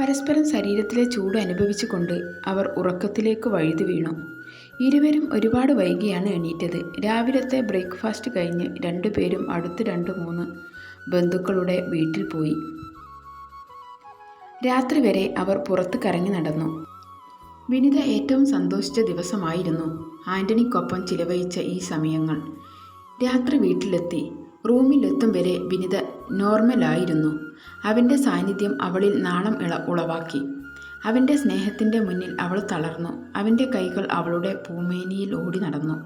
പരസ്പരം ശരീരത്തിലെ ചൂട് അനുഭവിച്ചുകൊണ്ട് അവർ ഉറക്കത്തിലേക്ക് വഴുതി വീണു. ഇരുവരും ഒരുപാട് വൈകിയാണ് എണീറ്റത്. രാവിലത്തെ ബ്രേക്ക്ഫാസ്റ്റ് കഴിഞ്ഞ് രണ്ടുപേരും അടുത്ത 2-3 ബന്ധുക്കളുടെ വീട്ടിൽ പോയി. രാത്രി വരെ അവർ പുറത്ത് കറങ്ങി നടന്നു. വിനിത ഏറ്റവും സന്തോഷിച്ച ദിവസമായിരുന്നു ആന്റണിക്കൊപ്പം ചിലവഴിച്ച ഈ സമയങ്ങൾ. രാത്രി വീട്ടിലെത്തി. റൂമിലെത്തും വരെ വിനിത നോർമലായിരുന്നു. അവൻ്റെ സാന്നിധ്യം അവളിൽ നാണം ഉളവാക്കി. അവൻ്റെ സ്നേഹത്തിൻ്റെ മുന്നിൽ അവൾ തളർന്നു. അവൻ്റെ കൈകൾ അവളുടെ പൂമേനിയിൽ ഓടി നടന്നു.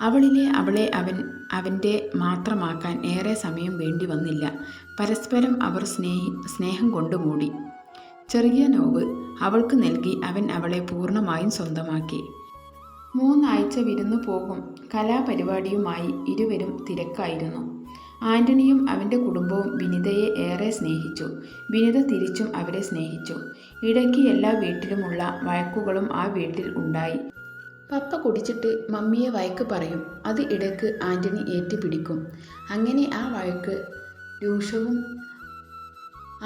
അവളെ അവൻ്റെ മാത്രമാക്കാൻ ഏറെ സമയം വേണ്ടി വന്നില്ല. പരസ്പരം അവർ സ്നേഹം കൊണ്ട് മൂടി. ചെറിയ നോവ് അവൾക്ക് നൽകി അവൻ അവളെ പൂർണ്ണമായും സ്വന്തമാക്കി. 3 ആഴ്ച വിരുന്നു പോകും കലാപരിപാടിയുമായി ഇരുവരും തിരക്കായിരുന്നു. ആന്റണിയും അവൻ്റെ കുടുംബവും വിനിതയെ ഏറെ സ്നേഹിച്ചു. വിനിത തിരിച്ചും അവരെ സ്നേഹിച്ചു. ഇടയ്ക്ക് എല്ലാ വീട്ടിലുമുള്ള വഴക്കുകളും ആ വീട്ടിൽ ഉണ്ടായി. പപ്പ കുടിച്ചിട്ട് മമ്മിയെ വഴക്ക് പറയും. അത് ഇടയ്ക്ക് ആന്റണി ഏറ്റുപിടിക്കും. അങ്ങനെ ആ വഴക്ക് രൂക്ഷവും.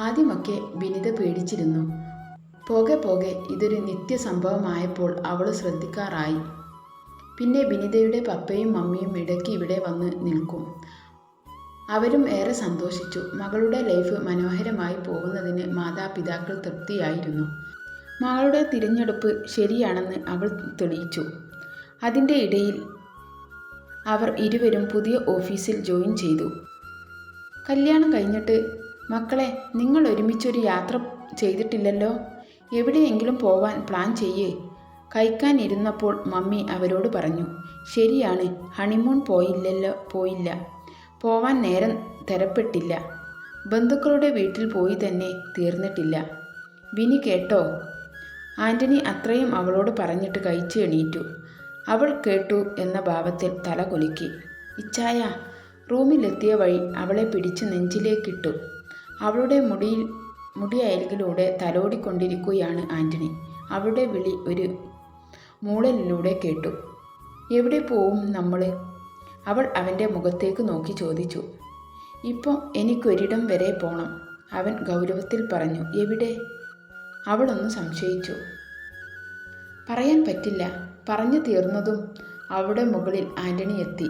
ആദ്യമൊക്കെ വിനിത പേടിച്ചിരുന്നു. പോകെ പോകെ ഇതൊരു നിത്യസംഭവമായപ്പോൾ അവൾ ശ്രദ്ധിക്കാറായി. പിന്നെ വിനിതയുടെ പപ്പയും മമ്മിയും ഇടയ്ക്ക് ഇവിടെ വന്ന് നിൽക്കും. അവരും ഏറെ സന്തോഷിച്ചു. മകളുടെ ലൈഫ് മനോഹരമായി പോകുന്നതിന് മാതാപിതാക്കൾ തൃപ്തിയായിരുന്നു. മകളുടെ തിരഞ്ഞെടുപ്പ് ശരിയാണെന്ന് അവൾ തെളിയിച്ചു. അതിൻ്റെ ഇടയിൽ അവർ ഇരുവരും പുതിയ ഓഫീസിൽ ജോയിൻ ചെയ്തു. കല്യാണം കഴിഞ്ഞിട്ട് മക്കളെ, നിങ്ങൾ ഒരുമിച്ചൊരു യാത്ര ചെയ്തിട്ടില്ലല്ലോ. എവിടെയെങ്കിലും പോവാൻ പ്ലാൻ ചെയ്യേ. കഴിക്കാനിരുന്നപ്പോൾ മമ്മി അവരോട് പറഞ്ഞു. ശരിയാണ്, ഹണിമൂൺ പോയില്ല. പോവാൻ നേരം തരപ്പെട്ടില്ല. ബന്ധുക്കളുടെ വീട്ടിൽ പോയി തന്നെ തീർന്നിട്ടില്ല. വിനി കേട്ടോ? ആന്റണി അത്രയും അവളോട് പറഞ്ഞിട്ട് കഴിച്ച് എണീറ്റു. അവൾ കേട്ടു എന്ന ഭാവത്തിൽ തല കുലുക്കി. ഇച്ചായ. റൂമിലെത്തിയ വഴി അവളെ പിടിച്ച് നെഞ്ചിലേക്കിട്ടു. അവളുടെ മുടിയയൽക്കിലൂടെ തലോടിക്കൊണ്ടിരിക്കുകയാണ് ആന്റണി. അവളുടെ വിളി ഒരു മൂളലിലൂടെ കേട്ടു. എവിടെ പോവും നമ്മൾ? അവൾ അവൻ്റെ മുഖത്തേക്ക് നോക്കി ചോദിച്ചു. ഇപ്പോൾ എനിക്കൊരിടം വരെ പോണം, അവൻ ഗൗരവത്തിൽ പറഞ്ഞു. എവിടെ? അവളൊന്ന് സംശയിച്ചു. പറയാൻ പറ്റില്ല. പറഞ്ഞു തീർന്നതും അവളുടെ മുകളിൽ ആന്റണി എത്തി.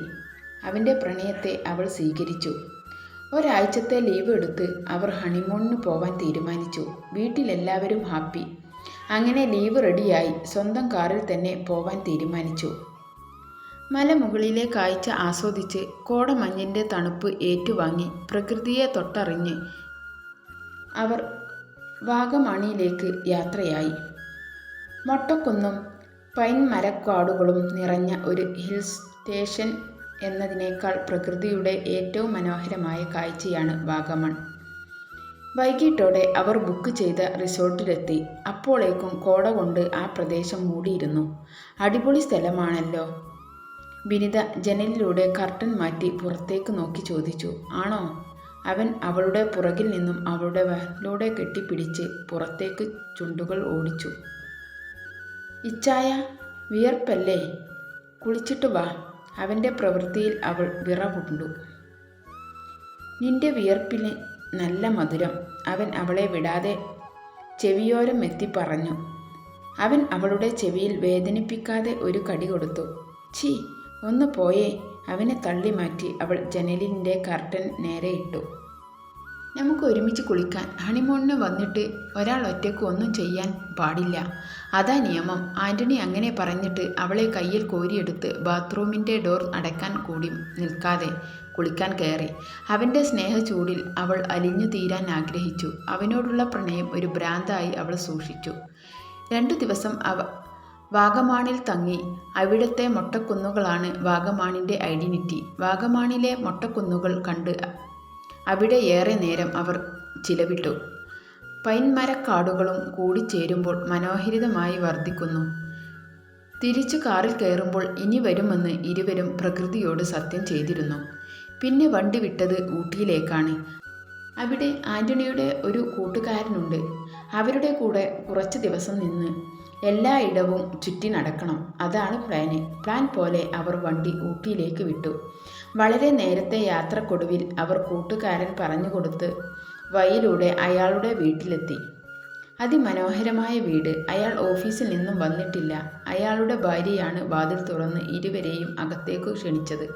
അവൻ്റെ പ്രണയത്തെ അവൾ സ്വീകരിച്ചു. ഒരാഴ്ചത്തെ ലീവ് എടുത്ത് അവർ ഹണിമൂണിന് പോവാൻ തീരുമാനിച്ചു. വീട്ടിലെല്ലാവരും ഹാപ്പി. അങ്ങനെ ലീവ് റെഡിയായി. സ്വന്തം കാറിൽ തന്നെ പോവാൻ തീരുമാനിച്ചു. മലമുകളിലെ കാഴ്ച ആസ്വദിച്ച് കോടമഞ്ഞിൻ്റെ തണുപ്പ് ഏറ്റുവാങ്ങി പ്രകൃതിയെ തൊട്ടറിഞ്ഞ് അവർ വാഗമണിലേക്ക് യാത്രയായി. മൊട്ടക്കുന്നും പൈൻ മരക്കാടുകളും നിറഞ്ഞ ഒരു ഹിൽ സ്റ്റേഷൻ എന്നതിനേക്കാൾ പ്രകൃതിയുടെ ഏറ്റവും മനോഹരമായ കാഴ്ചയാണ് വാഗമൺ. വൈകിട്ടോടെ അവർ ബുക്ക് ചെയ്ത റിസോർട്ടിലെത്തി. അപ്പോഴേക്കും കോട കൊണ്ട് ആ പ്രദേശം മൂടിയിരുന്നു. അടിപൊളി സ്ഥലമാണല്ലോ. വിനിത ജനലിലൂടെ കർട്ടൻ മാറ്റി പുറത്തേക്ക് നോക്കി ചോദിച്ചു. ആണോ? അവൻ അവളുടെ പുറകിൽ നിന്നും അവളുടെ വലൂടെ കെട്ടിപ്പിടിച്ച് പുറത്തേക്ക് ചുണ്ടുകൾ ഓടിച്ചു. ഇച്ചായ, വിയർപ്പല്ലേ? കുളിച്ചിട്ട് വാ. അവൻ്റെ പ്രവൃത്തിയിൽ അവൾ വിറകൊണ്ടു. നിന്റെ വിയർപ്പിന് നല്ല മധുരം, അവൻ അവളെ വിടാതെ ചെവിയോരം എത്തി പറഞ്ഞു. അവൻ അവളുടെ ചെവിയിൽ വേദനിപ്പിക്കാതെ ഒരു കടി കൊടുത്തു. ഛീ, ഒന്ന് പോയേ. അവനെ തള്ളി മാറ്റി അവൾ ജനലിൻ്റെ കർട്ടൻ നേരെ ഇട്ടു. നമുക്ക് ഒരുമിച്ച് കുളിക്കാൻ. ഹണിമൂണിന് വന്നിട്ട് ഒരാൾ ഒറ്റയ്ക്ക് ഒന്നും ചെയ്യാൻ പാടില്ല. അതാ നിയമം. ആന്റണി അങ്ങനെ പറഞ്ഞിട്ട് അവളെ കയ്യിൽ കോരിയെടുത്ത് ബാത്റൂമിൻ്റെ ഡോർ അടയ്ക്കാൻ കൂടി നിൽക്കാതെ കുളിക്കാൻ കയറി. അവൻ്റെ സ്നേഹചൂടിൽ അവൾ അലിഞ്ഞു തീരാൻ ആഗ്രഹിച്ചു. അവനോടുള്ള പ്രണയം ഒരു ഭ്രാന്തായി അവൾ സൂക്ഷിച്ചു. 2 ദിവസം വാഗമാണിൽ തങ്ങി. അവിടുത്തെ മൊട്ടക്കുന്നുകളാണ് വാഗമാണിൻ്റെ ഐഡന്റിറ്റി. വാഗമാണിലെ മൊട്ടക്കുന്നുകൾ കണ്ട് അവിടെ ഏറെ നേരം അവർ ചിലവിട്ടു. പൈൻമരക്കാടുകളും കൂടിച്ചേരുമ്പോൾ മനോഹരിതമായി വർദ്ധിക്കുന്നു. തിരിച്ചു കാറിൽ കയറുമ്പോൾ ഇനി വരുമെന്ന് ഇരുവരും പ്രകൃതിയോട് സത്യം ചെയ്തിരുന്നു. പിന്നെ വണ്ടി വിട്ടത് ഊട്ടിയിലേക്കാണ്. അവിടെ ആന്റണിയുടെ ഒരു കൂട്ടുകാരനുണ്ട്. അവരുടെ കൂടെ കുറച്ച് ദിവസം നിന്ന് എല്ലായിടവും ചുറ്റി നടക്കണം. അതാണ് പ്ലാൻ പോലെ അവർ വണ്ടി ഊട്ടിയിലേക്ക് വിട്ടു. വളരെ നേരത്തെ യാത്രക്കൊടുവിൽ അവർ കൂട്ടുകാരൻ പറഞ്ഞുകൊടുത്ത് വഴിയിലൂടെ അയാളുടെ വീട്ടിലെത്തി. അതിമനോഹരമായ വീട്. അയാൾ ഓഫീസിൽ നിന്നും വന്നിട്ടില്ല. അയാളുടെ ഭാര്യയാണ് വാതിൽ തുറന്ന് ഇരുവരെയും അകത്തേക്കു ക്ഷണിച്ചത്.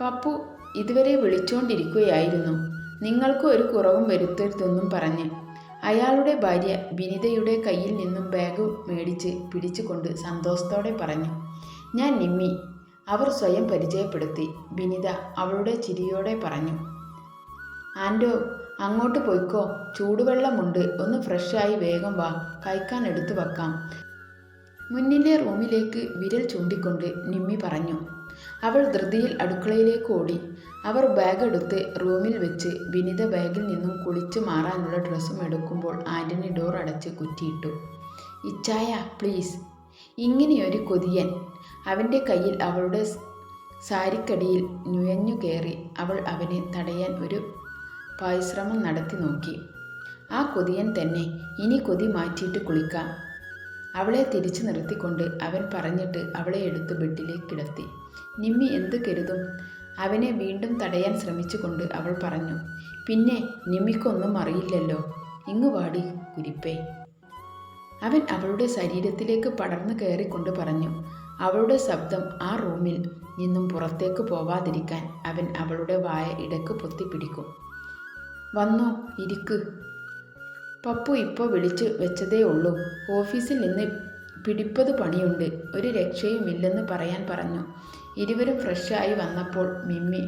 പപ്പു ഇതുവരെ വിളിച്ചോണ്ടിരിക്കുകയായിരുന്നു. നിങ്ങൾക്ക് ഒരു കുറവും വരുത്തരുതെന്നും പറഞ്ഞ്. അയാളുടെ ഭാര്യ വിനിതയുടെ കയ്യിൽ നിന്നും ബാഗ് മേടിച്ച് പിടിച്ചുകൊണ്ട് സന്തോഷത്തോടെ പറഞ്ഞു. ഞാൻ നിമ്മി. അവർ സ്വയം പരിചയപ്പെടുത്തി. വിനിത അവളുടെ ചിരിയോടെ പറഞ്ഞു. ആൻഡോ, അങ്ങോട്ട് പോയിക്കോ. ചൂടുവെള്ളമുണ്ട്. ഒന്ന് ഫ്രഷായി വേഗം വാ. കഴിക്കാൻ എടുത്തു വെക്കാം. മുന്നിലെ റൂമിലേക്ക് വിരൽ ചൂണ്ടിക്കൊണ്ട് നിമ്മി പറഞ്ഞു. അവൾ ധൃതിയിൽ അടുക്കളയിലേക്ക് ഓടി. അവർ ബാഗ് എടുത്ത് റൂമിൽ വെച്ച് വിനിത ബാഗിൽ നിന്നും കുളിച്ചു മാറാനുള്ള ഡ്രസ്സും എടുക്കുമ്പോൾ ആൻ്റണി ഡോർ അടച്ച് കുറ്റിയിട്ടു. ഇച്ചായ പ്ലീസ്. ഇങ്ങനെയൊരു കൊതിയൻ. അവൻ്റെ കയ്യിൽ അവളുടെ സാരിക്കടിയിൽ നുഴഞ്ഞു കയറി അവൾ അവനെ തടയാൻ ഒരു പരിശ്രമം നടത്തി നോക്കി. ആ കൊതിയൻ തന്നെ. ഇനി കൊതി മാറ്റിയിട്ട് കുളിക്കാം. അവളെ തിരിച്ചു നിർത്തിക്കൊണ്ട് അവൻ പറഞ്ഞിട്ട് അവളെ എടുത്ത് ബെഡിലേക്ക് കിടത്തി. നിമ്മി എന്ത് കരുതും? അവനെ വീണ്ടും തടയാൻ ശ്രമിച്ചുകൊണ്ട് അവൾ പറഞ്ഞു. പിന്നെ നിമ്മിക്കൊന്നും അറിയില്ലല്ലോ. ഇങ്ങു വാടി കുരിപ്പേ. അവൻ അവളുടെ ശരീരത്തിലേക്ക് പടർന്നു കയറിക്കൊണ്ട് പറഞ്ഞു. അവളുടെ ശബ്ദം ആ റൂമിൽ നിന്നും പുറത്തേക്ക് പോവാതിരിക്കാൻ അവൻ അവളുടെ വായ ഇടക്ക് പൊത്തിപ്പിടിക്കും. വന്നോ, ഇരിക്ക്. പപ്പു ഇപ്പോൾ വിളിച്ചു വെച്ചതേ ഉള്ളൂ. ഓഫീസിൽ നിന്ന് പിടിപ്പത് പണിയുണ്ട്. ഒരു രക്ഷയുമില്ലെന്ന് പറയാൻ പറഞ്ഞു. ഇരുവരും ഫ്രഷായി വന്നപ്പോൾ മിമ്മി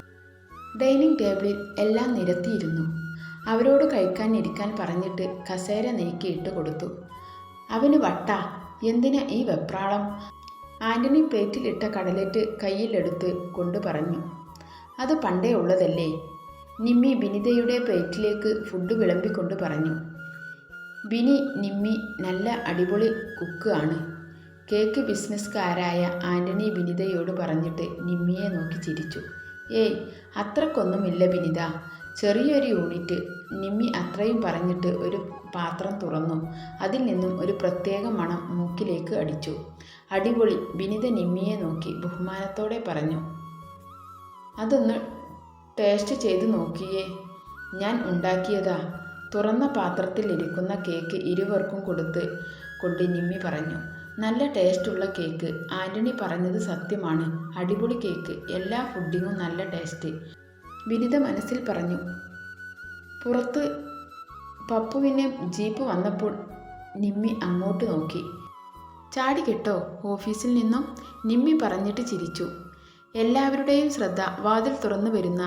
ഡൈനിങ് ടേബിളിൽ എല്ലാം നിരത്തിയിരുന്നു. അവരോട് കഴിക്കാൻ ഇരിക്കാൻ പറഞ്ഞിട്ട് കസേര നീക്കിയിട്ട് കൊടുത്തു. അവന് വട്ടാ. എന്തിനാ ഈ വെപ്രാളം? ആൻ്റണി പ്ലേറ്റിലിട്ട കടലറ്റ് കയ്യിലെടുത്ത് കൊണ്ട് പറഞ്ഞു. അത് പണ്ടേ ഉള്ളതല്ലേ. നിമ്മി വിനിതയുടെ പ്ലേറ്റിലേക്ക് ഫുഡ് വിളമ്പിക്കൊണ്ട് പറഞ്ഞു. നിമ്മി നല്ല അടിപൊളി കുക്ക് ആണ്. കേക്ക് ബിസിനസ്സുകാരായ ആൻ്റണി വിനിതയോട് പറഞ്ഞിട്ട് നിമ്മിയെ നോക്കി ചിരിച്ചു. ഏയ്, അത്രക്കൊന്നുമില്ല വിനിത. ചെറിയൊരു യൂണിറ്റ്. നിമ്മി അത്രയും പറഞ്ഞിട്ട് ഒരു പാത്രം തുറന്നു. അതിൽ നിന്നും ഒരു പ്രത്യേക മണം മൂക്കിലേക്ക് അടിച്ചു. അടിപൊളി. വിനിത നിമ്മിയെ നോക്കി ബഹുമാനത്തോടെ പറഞ്ഞു. അതൊന്ന് ടേസ്റ്റ് ചെയ്ത് നോക്കിയേ. ഞാൻ ഉണ്ടാക്കിയതാ. തുറന്ന പാത്രത്തിൽ ഇരിക്കുന്ന കേക്ക് ഇരുവർക്കും കൊണ്ട് നിമ്മി പറഞ്ഞു. നല്ല ടേസ്റ്റുള്ള കേക്ക്. ആൻ്റണി പറഞ്ഞത് സത്യമാണ്. അടിപൊളി കേക്ക്. എല്ലാ ഫുഡിങ്ങും നല്ല ടേസ്റ്റ്. വിനിത മനസ്സിൽ പറഞ്ഞു. പുറത്ത് പപ്പുവിനെ ജീപ്പ് വന്നപ്പോൾ നിമ്മി അങ്ങോട്ട് നോക്കി. ചാടി കെട്ടോ ഓഫീസിൽ നിന്നും? നിമ്മി പറഞ്ഞിട്ട് ചിരിച്ചു. എല്ലാവരുടെയും ശ്രദ്ധ വാതിൽ തുറന്നു വരുന്ന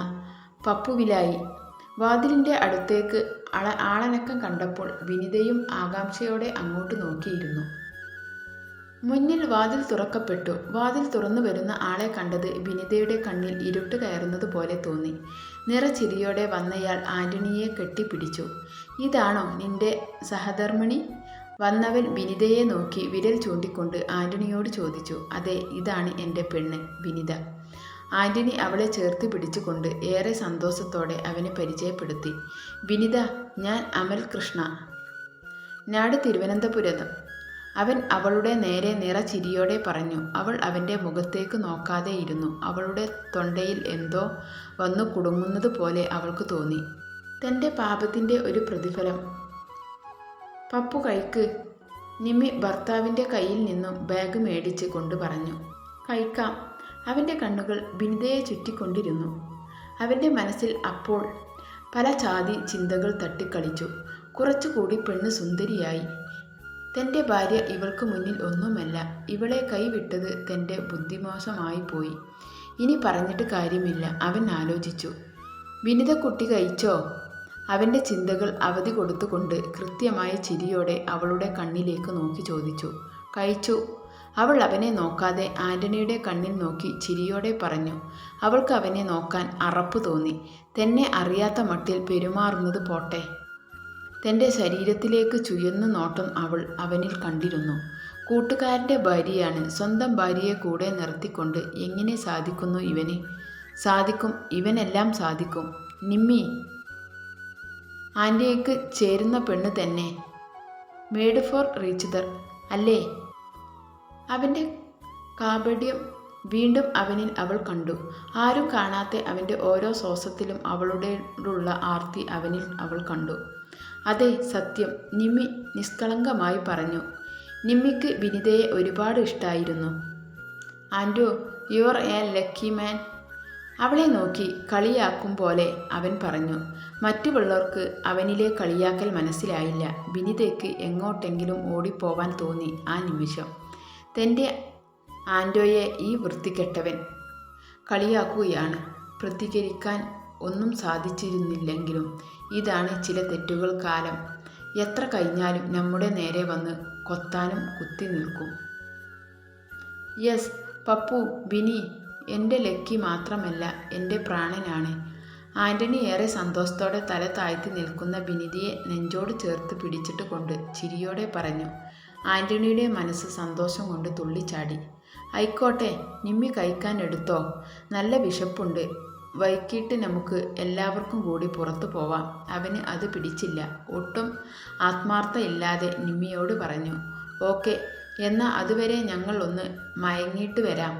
പപ്പുവിലായി. വാതിലിൻ്റെ അടുത്തേക്ക് ആളനക്കം കണ്ടപ്പോൾ വിനിതയും ആകാംക്ഷയോടെ അങ്ങോട്ട് നോക്കിയിരുന്നു. മുന്നിൽ വാതിൽ തുറക്കപ്പെട്ടു. വാതിൽ തുറന്നു വരുന്ന ആളെ കണ്ടത് വിനിതയുടെ കണ്ണിൽ ഇരുട്ട് കയറുന്നത് പോലെ തോന്നി. നിറച്ചിരിയോടെ വന്നയാൾ ആൻ്റണിയെ കെട്ടിപ്പിടിച്ചു. ഇതാണോ നിന്റെ സഹധർമ്മിണി? വന്നവൻ വിനിതയെ നോക്കി വിരൽ ചൂണ്ടിക്കൊണ്ട് ആൻ്റണിയോട് ചോദിച്ചു. അതെ, ഇതാണ് എൻ്റെ പെണ്ണ് വിനിത. ആൻ്റണി അവളെ ചേർത്ത് പിടിച്ചുകൊണ്ട് ഏറെ സന്തോഷത്തോടെ അവനെ പരിചയപ്പെടുത്തി. വിനിത, ഞാൻ അമൽ കൃഷ്ണ. നാട് തിരുവനന്തപുരം. അവൻ അവളുടെ നേരെ നിറച്ചിരിയോടെ പറഞ്ഞു. അവൾ അവൻ്റെ മുഖത്തേക്ക് നോക്കാതെ ഇരുന്നു. അവളുടെ തൊണ്ടയിൽ എന്തോ വന്നു കുടുങ്ങുന്നത് പോലെ അവൾക്ക് തോന്നി. തൻ്റെ പാപത്തിൻ്റെ ഒരു പ്രതിഫലം. പപ്പു കഴിക്ക്. നിമ്മി ഭർത്താവിൻ്റെ കയ്യിൽ നിന്നും ബാഗ് മേടിച്ച് കൊണ്ട് പറഞ്ഞു. കഴിക്കാം. അവൻ്റെ കണ്ണുകൾ വിനിതയെ ചുറ്റിക്കൊണ്ടിരുന്നു. അവൻ്റെ മനസ്സിൽ അപ്പോൾ പല ചാതി ചിന്തകൾ തട്ടിക്കളിച്ചു. കുറച്ചുകൂടി പെണ്ണ് സുന്ദരിയായി. തൻ്റെ ഭാര്യ ഇവൾക്ക് മുന്നിൽ ഒന്നുമല്ല. ഇവളെ കൈവിട്ടത് തൻ്റെ ബുദ്ധിമോശമായി പോയി. ഇനി പറഞ്ഞിട്ട് കാര്യമില്ല, അവൻ ആലോചിച്ചു. വിനിത കുട്ടി കഴിച്ചോ? അവൻ്റെ ചിന്തകൾ അവധി കൊടുത്തുകൊണ്ട് കൃത്യമായ ചിരിയോടെ അവളുടെ കണ്ണിലേക്ക് നോക്കി ചോദിച്ചു. കഴിച്ചു. അവൾ അവനെ നോക്കാതെ ആൻ്റണിയുടെ കണ്ണിൽ നോക്കി ചിരിയോടെ പറഞ്ഞു. അവൾക്ക് അവനെ നോക്കാൻ അറപ്പ് തോന്നി. തന്നെ അറിയാത്ത മട്ടിൽ പെരുമാറുന്നത് പോട്ടെ. തൻ്റെ ശരീരത്തിലേക്ക് ചുയന്ന നോട്ടം അവൾ അവനിൽ കണ്ടിരുന്നു. കൂട്ടുകാരൻ്റെ ഭാര്യയാണ്. സ്വന്തം ഭാര്യയെ കൂടെ നിർത്തിക്കൊണ്ട് എങ്ങനെ സാധിക്കുന്നു ഇവന്? സാധിക്കും, ഇവനെല്ലാം സാധിക്കും. നിമ്മി ആൻ്റിക്ക് ചേരുന്ന പെണ്ണ് തന്നെ. മെയ്ഡ് ഫോർ ഈച്ചദർ അല്ലേ? അവൻ്റെ കാപട്യം വീണ്ടും അവനിൽ അവൾ കണ്ടു. ആരും കാണാത്ത അവൻ്റെ ഓരോ ശ്വാസത്തിലും അവളുടെയുള്ള ആർത്തി അവനിൽ അവൾ കണ്ടു. അതെ, സത്യം, നിമ്മി നിഷ്കളങ്കമായി പറഞ്ഞു. നിമ്മിക്ക് വിനിതയെ ഒരുപാട് ഇഷ്ടായിരുന്നു. ആൻഡോ, യുവർ എ ലക്കി മാൻ. അവളെ നോക്കി കളിയാക്കും പോലെ അവൻ പറഞ്ഞു. മറ്റുള്ളവർക്ക് അവനിലെ കളിയാക്കൽ മനസ്സിലായില്ല. വിനിതയ്ക്ക് എങ്ങോട്ടെങ്കിലും ഓടിപ്പോവാൻ തോന്നി ആ നിമിഷം. തൻ്റെ ആൻഡോയെ ഈ വൃത്തികെട്ടവൻ കളിയാക്കുകയാണ്. പ്രതികരിക്കാൻ ഒന്നും സാധിച്ചിരുന്നില്ലെങ്കിലും ഇതാണ് ചില തെറ്റുകൾ. കാലം എത്ര കഴിഞ്ഞാലും നമ്മുടെ നേരെ വന്ന് കൊത്താനും കുത്തി നിൽക്കും. യെസ് പപ്പു, വിനി എൻ്റെ ലക്കി മാത്രമല്ല, എൻ്റെ പ്രാണനാണ്. ആൻ്റണി ഏറെ സന്തോഷത്തോടെ തല താഴ്ത്തി നിൽക്കുന്ന വിനിതയെ നെഞ്ചോട് ചേർത്ത് പിടിച്ചിട്ട് കൊണ്ട് ചിരിയോടെ പറഞ്ഞു. ആൻ്റണിയുടെ മനസ്സ് സന്തോഷം കൊണ്ട് തുള്ളിച്ചാടി. ആയിക്കോട്ടെ, നിമ്മി കഴിക്കാൻ എടുത്തോ, നല്ല വിശപ്പുണ്ട്. വൈകിട്ട് നമുക്ക് എല്ലാവർക്കും കൂടി പുറത്തു പോവാം. അവന് അത് പിടിച്ചില്ല. ഒട്ടും ആത്മാർത്ഥ ഇല്ലാതെ നിമ്മിയോട് പറഞ്ഞു. ഓക്കെ, എന്നാൽ അതുവരെ ഞങ്ങൾ ഒന്ന് മയങ്ങിയിട്ട് വരാം,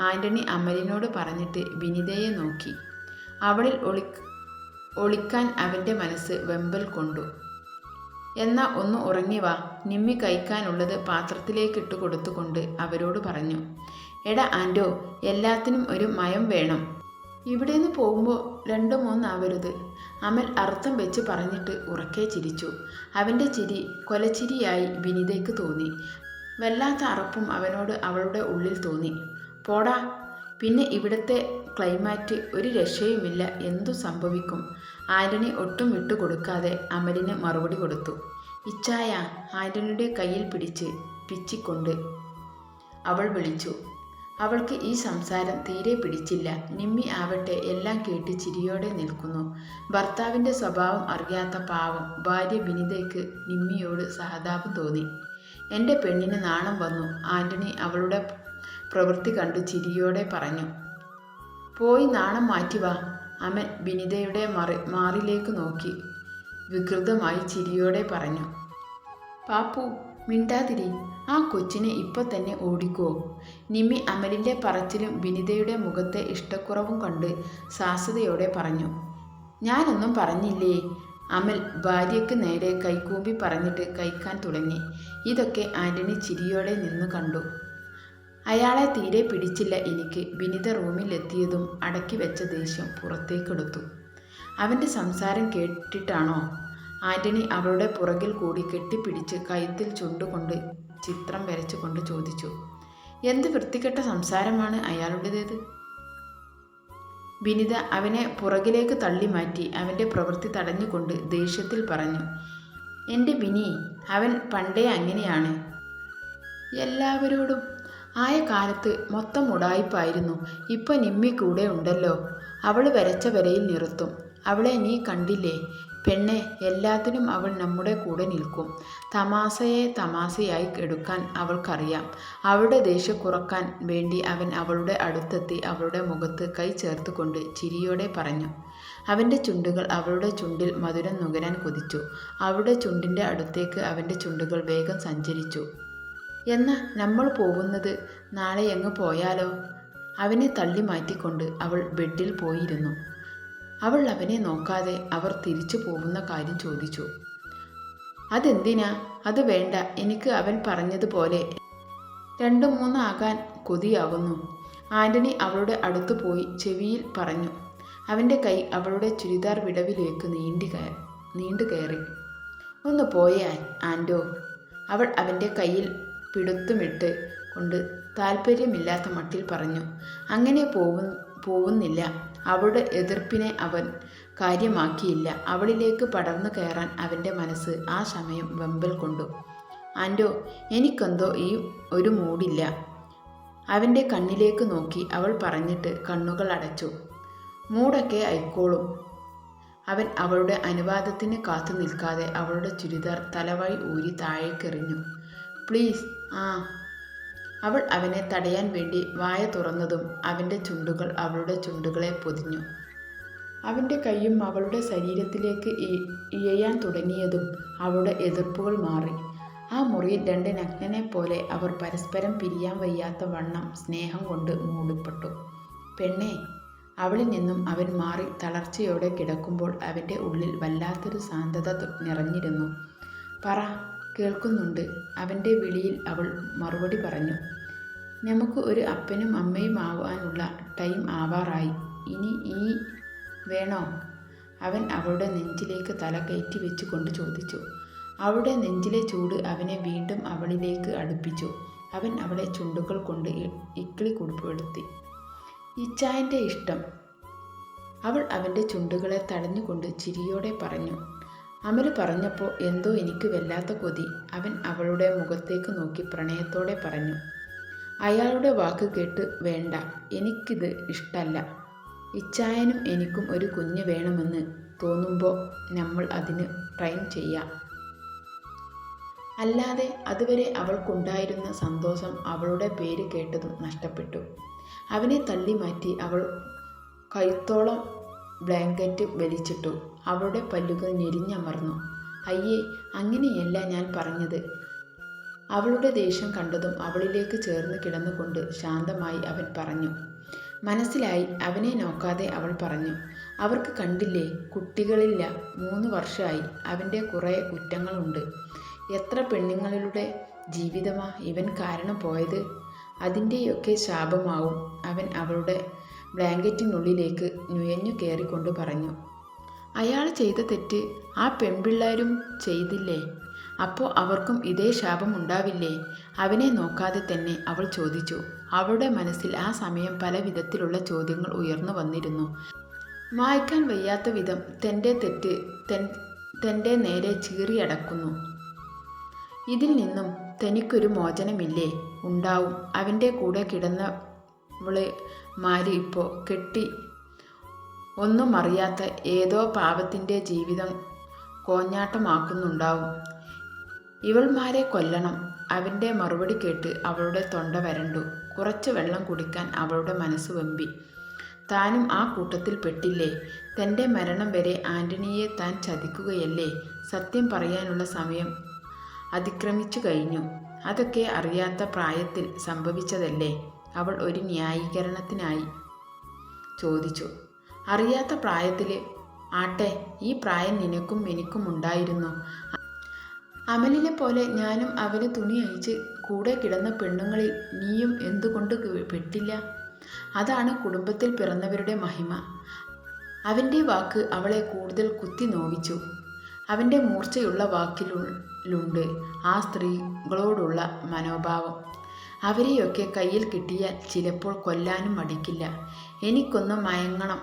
ആൻ്റണി അമലിനോട് പറഞ്ഞിട്ട് വിനിതയെ നോക്കി. അവളിൽ ഒളിക്കാൻ അവൻ്റെ മനസ്സ് വെമ്പൽ കൊണ്ടു. എന്നാ ഒന്ന് ഉറങ്ങി വാ, നിമ്മി കഴിക്കാനുള്ളത് പാത്രത്തിലേക്കിട്ട് കൊടുത്തുകൊണ്ട് അവരോട് പറഞ്ഞു. എടാ ആൻഡോ, എല്ലാത്തിനും ഒരു മയം വേണം. ഇവിടേന്ന് പോകുമ്പോൾ 2-3 ആവരുത്, അമൽ അർത്ഥം വെച്ച് പറഞ്ഞിട്ട് ഉറക്കെ ചിരിച്ചു. അവൻ്റെ ചിരി കൊലച്ചിരിയായി വിനിതയ്ക്ക് തോന്നി. വല്ലാത്ത അറപ്പും അവനോട് അവളുടെ ഉള്ളിൽ തോന്നി. പോടാ, പിന്നെ ഇവിടുത്തെ ക്ലൈമാറ്റ് ഒരു രക്ഷയുമില്ല, എന്തു സംഭവിക്കും? ആൻ്റണി ഒട്ടും വിട്ടുകൊടുക്കാതെ അമലിന് മറുപടി കൊടുത്തു. ഇച്ചായ, ആൻ്റണിയുടെ കയ്യിൽ പിടിച്ച് പിച്ചിക്കൊണ്ട് അവൾ വിളിച്ചു. അവൾക്ക് ഈ സംസാരം തീരെ പിടിച്ചില്ല. നിമ്മി ആവട്ടെ എല്ലാം കേട്ട് ചിരിയോടെ നിൽക്കുന്നു. ഭർത്താവിൻ്റെ സ്വഭാവം അറിയാത്ത പാവം ഭാര്യ വിനിതയ്ക്ക് നിമ്മിയോട് സഹതാപം തോന്നി. എൻ്റെ പെണ്ണിന് നാണം വന്നു, ആൻ്റണി അവളുടെ പ്രവൃത്തി കണ്ടു ചിരിയോടെ പറഞ്ഞു. പോയി നാണം മാറ്റിവാ. അമൽ വിനിതയുടെ മാറിലേക്ക് നോക്കി വികൃതമായി ചിരിയോടെ പറഞ്ഞു. പാപ്പു, മിണ്ടാതിരി, ആ കൊച്ചിനെ ഇപ്പോൾ തന്നെ ഓടിക്കോ. നിമ്മി അമലിൻ്റെ പറച്ചിലും വിനിതയുടെ മുഖത്തെ ഇഷ്ടക്കുറവും കണ്ട് സാസ്യതയോടെ പറഞ്ഞു. ഞാനൊന്നും പറഞ്ഞില്ലേ. അമൽ ഭാര്യയ്ക്ക് നേരെ കൈകൂമ്പി പറഞ്ഞിട്ട് കഴിക്കാൻ തുടങ്ങി. ഇതൊക്കെ ആൻ്റണി ചിരിയോടെ നിന്നു കണ്ടു. അയാളെ തീരെ പിടിച്ചില്ല എനിക്ക്. വിനിത റൂമിലെത്തിയതും അടക്കി വെച്ച ദേഷ്യം പുറത്തേക്കെടുത്തു. അവൻ്റെ സംസാരം കേട്ടിട്ടാണോ? ആൻ്റണി അവളുടെ പുറകിൽ കൂടി കെട്ടിപ്പിടിച്ച് കഴുത്തിൽ ചുണ്ടുകൊണ്ട് ചിത്രം വരച്ചുകൊണ്ട് ചോദിച്ചു. എന്ത് വൃത്തികെട്ട സംസാരമാണ് അയാളുടേത്? വിനിത അവനെ പുറകിലേക്ക് തള്ളി മാറ്റി അവൻ്റെ പ്രവൃത്തി തടഞ്ഞുകൊണ്ട് ദേഷ്യത്തിൽ പറഞ്ഞു. എൻ്റെ വിനി, അവൻ പണ്ടേ അങ്ങനെയാണ്. എല്ലാവരോടും ആയ കാലത്ത് മൊത്തം ഉടായിപ്പായിരുന്നു. ഇപ്പം നിമ്മി കൂടെ ഉണ്ടല്ലോ, അവൾ വരച്ച വരയിൽ നിർത്തും. അവളെ നീ കണ്ടില്ലേ പെണ്ണെ? എല്ലാത്തിനും അവൾ നമ്മുടെ കൂടെ നിൽക്കും. തമാശയെ തമാശയായി എടുക്കാൻ അവൾക്കറിയാം. അവളുടെ ദേഷ്യം കുറക്കാൻ വേണ്ടി അവൻ അവളുടെ അടുത്തെത്തി അവളുടെ മുഖത്ത് കൈ ചേർത്തുകൊണ്ട് ചിരിയോടെ പറഞ്ഞു. അവൻ്റെ ചുണ്ടുകൾ അവളുടെ ചുണ്ടിൽ മധുരം നുകരാൻ കൊതിച്ചു. അവളുടെ ചുണ്ടിൻ്റെ അടുത്തേക്ക് അവൻ്റെ ചുണ്ടുകൾ വേഗം സഞ്ചരിച്ചു. എന്നാ നമ്മൾ പോകുന്നത് നാളെ എങ്ങ് പോയാലോ? അവനെ തള്ളി മാറ്റിക്കൊണ്ട് അവൾ ബെഡിൽ പോയിരുന്നു. അവൾ അവനെ നോക്കാതെ അവർ തിരിച്ചു പോകുന്ന കാര്യം ചോദിച്ചു. അതെന്തിനാ? അത് വേണ്ട, എനിക്ക് അവൻ പറഞ്ഞതുപോലെ 2-3 ആകാൻ കൊതിയാവുന്നു. ആൻ്റണി അവളുടെ അടുത്ത് പോയി ചെവിയിൽ പറഞ്ഞു. അവൻ്റെ കൈ അവളുടെ ചുരിദാർ വിടവിലേക്ക് നീണ്ടു കയറി. ഒന്ന് പോയേ ആൻഡോ, അവൾ അവൻ്റെ കയ്യിൽ പിടുത്തമിട്ട് കൊണ്ട് താല്പര്യമില്ലാത്ത മട്ടിൽ പറഞ്ഞു. അങ്ങനെ പോവുന്നില്ല. അവളുടെ എതിർപ്പിനെ അവൻ കാര്യമാക്കിയില്ല. അവളിലേക്ക് പടർന്നു കയറാൻ അവൻ്റെ മനസ്സ് ആ സമയം വെമ്പൽ കൊണ്ടു. ആൻഡോ, എനിക്കെന്തോ ഈ ഒരു മൂഡില്ല. അവൻ്റെ കണ്ണിലേക്ക് നോക്കി അവൾ പറഞ്ഞിട്ട് കണ്ണുകൾ അടച്ചു. മൂടൊക്കെ ആയിക്കോളും. അവൻ അവളുടെ അനുവാദത്തിന് കാത്തു നിൽക്കാതെ അവളുടെ ചുരിദാർ തലവഴി ഊരി താഴേക്കെറിഞ്ഞു. പ്ലീസ്. അവൾ അവനെ തടയാൻ വേണ്ടി വായ തുറന്നതും അവൻ്റെ ചുണ്ടുകൾ അവളുടെ ചുണ്ടുകളെ പൊതിഞ്ഞു. അവൻ്റെ കൈയും അവളുടെ ശരീരത്തിലേക്ക് ഇഴയാൻ തുടങ്ങിയതും അവളുടെ എതിർപ്പുകൾ മാറി. ആ മുറിയിൽ 2 നഗ്നനെ പോലെ അവർ പരസ്പരം പിരിയാൻ വയ്യാത്ത വണ്ണം സ്നേഹം കൊണ്ട് മൂടപ്പെട്ടു. പെണ്ണേ, അവളിൽ നിന്നും അവൻ മാറി തളർച്ചയോടെ കിടക്കുമ്പോൾ അവൻ്റെ ഉള്ളിൽ വല്ലാത്തൊരു ശാന്തത നിറഞ്ഞിരുന്നു. പറ, കേൾക്കുന്നുണ്ട്. അവൻ്റെ വിളിയിൽ അവൾ മറുപടി പറഞ്ഞു. നമുക്ക് ഒരു അപ്പനും അമ്മയും ആവാനുള്ള ടൈം ആവാറായി. ഇനി ഈ വേണോ? അവൻ അവളുടെ നെഞ്ചിലേക്ക് തല കയറ്റി വെച്ചുകൊണ്ട് ചോദിച്ചു. അവളുടെ നെഞ്ചിലെ ചൂട് അവനെ വീണ്ടും അവളിലേക്ക് അടുപ്പിച്ചു. അവൻ അവളെ ചുണ്ടുകൾ കൊണ്ട് ഇക്കിളി കുടുപ്പെടുത്തി. ഇച്ചായൻ്റെ ഇഷ്ടം. അവൾ അവൻ്റെ ചുണ്ടുകളെ തടഞ്ഞുകൊണ്ട് ചിരിയോടെ പറഞ്ഞു. അമൽ പറഞ്ഞപ്പോൾ എന്തോ എനിക്ക് വല്ലാത്ത കൊതി. അവൻ അവളുടെ മുഖത്തേക്ക് നോക്കി പ്രണയത്തോടെ പറഞ്ഞു. അയാളുടെ വാക്ക് കേട്ട് വേണ്ട, എനിക്കിത് ഇഷ്ടല്ല. ഇച്ചായനും എനിക്കും ഒരു കുഞ്ഞ് വേണമെന്ന് തോന്നുമ്പോൾ നമ്മൾ അതിന് ട്രൈൻ ചെയ്യാം. അല്ലാതെ അതുവരെ അവൾക്കുണ്ടായിരുന്ന സന്തോഷം അവളുടെ പേര് കേട്ടതും നഷ്ടപ്പെട്ടു. അവനെ തള്ളി മാറ്റി അവൾ കഴുത്തോളം ബ്ലാങ്കറ്റ് വലിച്ചിട്ടു. അവളുടെ പല്ലുകൾ ഞെരിഞ്ഞമർന്നു. അയ്യേ, അങ്ങനെയല്ല ഞാൻ പറഞ്ഞത്. അവളുടെ ദേഷ്യം കണ്ടതും അവളിലേക്ക് ചേർന്ന് കിടന്നുകൊണ്ട് ശാന്തമായി അവൻ പറഞ്ഞു. മനസ്സിലായി. അവനെ നോക്കാതെ അവൾ പറഞ്ഞു. അവർക്ക് കണ്ടില്ലേ, കുട്ടികളില്ല. 3 വർഷമായി. അവൻ്റെ കുറേ കുറ്റങ്ങളുണ്ട്. എത്ര പെണ്ണുങ്ങളുടെ ജീവിതമാ ഇവൻ കാരണം പോയത്. അതിൻ്റെയൊക്കെ ശാപമാവും. അവൻ അവളുടെ ബ്ലാങ്കറ്റിനുള്ളിലേക്ക് നുഴഞ്ഞു കയറിക്കൊണ്ട് പറഞ്ഞു. അയാൾ ചെയ്ത തെറ്റ് ആ പെൺപിള്ളേരും ചെയ്തില്ലേ? അപ്പോൾ അവർക്കും ഇതേ ശാപം ഉണ്ടാവില്ലേ? അവനെ നോക്കാതെ തന്നെ അവൾ ചോദിച്ചു. അവളുടെ മനസ്സിൽ ആ സമയം പല വിധത്തിലുള്ള ചോദ്യങ്ങൾ ഉയർന്നു വന്നിരുന്നു. മായ്ക്കാൻ വയ്യാത്ത വിധം തൻ്റെ തെറ്റ് തൻ്റെ നേരെ ചീറിയടക്കുന്നു. ഇതിൽ നിന്നും തനിക്കൊരു മോചനമില്ലേ? ഉണ്ടാവും. അവൻ്റെ കൂടെ കിടന്നവള് മാരി ഇപ്പോൾ കെട്ടി ഒന്നും അറിയാത്ത ഏതോ പാവത്തിൻ്റെ ജീവിതം കോഞ്ഞാട്ടമാക്കുന്നുണ്ടാവും. ഇവൾമാരെ കൊല്ലണം. അവൻ്റെ മറുപടി കേട്ട് അവളുടെ തൊണ്ട വരണ്ടു. കുറച്ച് വെള്ളം കുടിക്കാൻ അവളുടെ മനസ്സ് വെമ്പി. താനും ആ കൂട്ടത്തിൽ പെട്ടില്ലേ? തൻ്റെ മരണം വരെ ആൻ്റണിയെ താൻ ചതിക്കുകയല്ലേ? സത്യം പറയാനുള്ള സമയം അതിക്രമിച്ചു കഴിഞ്ഞു. അതൊക്കെ അറിയാത്ത പ്രായത്തിൽ സംഭവിച്ചതല്ലേ? അവൾ ഒരു ന്യായീകരണത്തിനായി ചോദിച്ചു. അറിയാത്ത പ്രായത്തിൽ ആട്ടെ, ഈ പ്രായം നിനക്കും എനിക്കും ഉണ്ടായിരുന്നു. അമലിനെ പോലെ ഞാനും അവന് തുണി അയച്ച് കൂടെ കിടന്ന പെണ്ണുങ്ങളിൽ നീയും എന്തുകൊണ്ട് പെട്ടില്ല? അതാണ് കുടുംബത്തിൽ പിറന്നവരുടെ മഹിമ. അവൻ്റെ വാക്ക് അവളെ കൂടുതൽ കുത്തി നോവിച്ചു. അവൻ്റെ മൂർച്ചയുള്ള വാക്കിലുണ്ട് ആ സ്ത്രീകളോടുള്ള മനോഭാവം. അവരെയൊക്കെ കയ്യിൽ കിട്ടിയാൽ ചിലപ്പോൾ കൊല്ലാനും മടിക്കില്ല. എനിക്കൊന്ന് മയങ്ങണം.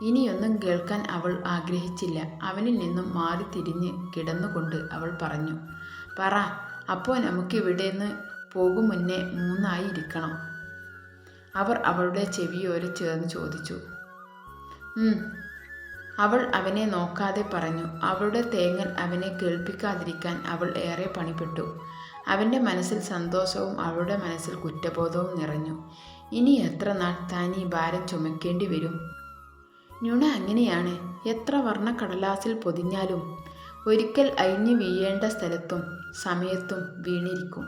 ഇനിയൊന്നും കേൾക്കാൻ അവൾ ആഗ്രഹിച്ചില്ല. അവനിൽ നിന്നും മാറി തിരിഞ്ഞ് കിടന്നുകൊണ്ട് അവൾ പറഞ്ഞു. പറ, അപ്പോൾ നമുക്കിവിടെന്ന് പോകും മുന്നേ 3 ആയി ഇരിക്കണം. അവർ അവളുടെ ചെവിയോരെ ചേർന്ന് ചോദിച്ചു. അവൾ അവനെ നോക്കാതെ പറഞ്ഞു. അവളുടെ തേങ്ങൽ അവനെ കേൾപ്പിക്കാതിരിക്കാൻ അവൾ ഏറെ പണിപ്പെട്ടു. അവൻ്റെ മനസ്സിൽ സന്തോഷവും അവളുടെ മനസ്സിൽ കുറ്റബോധവും നിറഞ്ഞു. ഇനി എത്ര നാൾ താൻ ഈ ഭാരം ചുമക്കേണ്ടി വരും? നുണ അങ്ങനെയാണ്. എത്ര വർണ്ണക്കടലാസിൽ പൊതിഞ്ഞാലും ഒരിക്കൽ അഴിഞ്ഞു വീഴേണ്ട സ്ഥലത്തും സമയത്തും വീണിരിക്കും.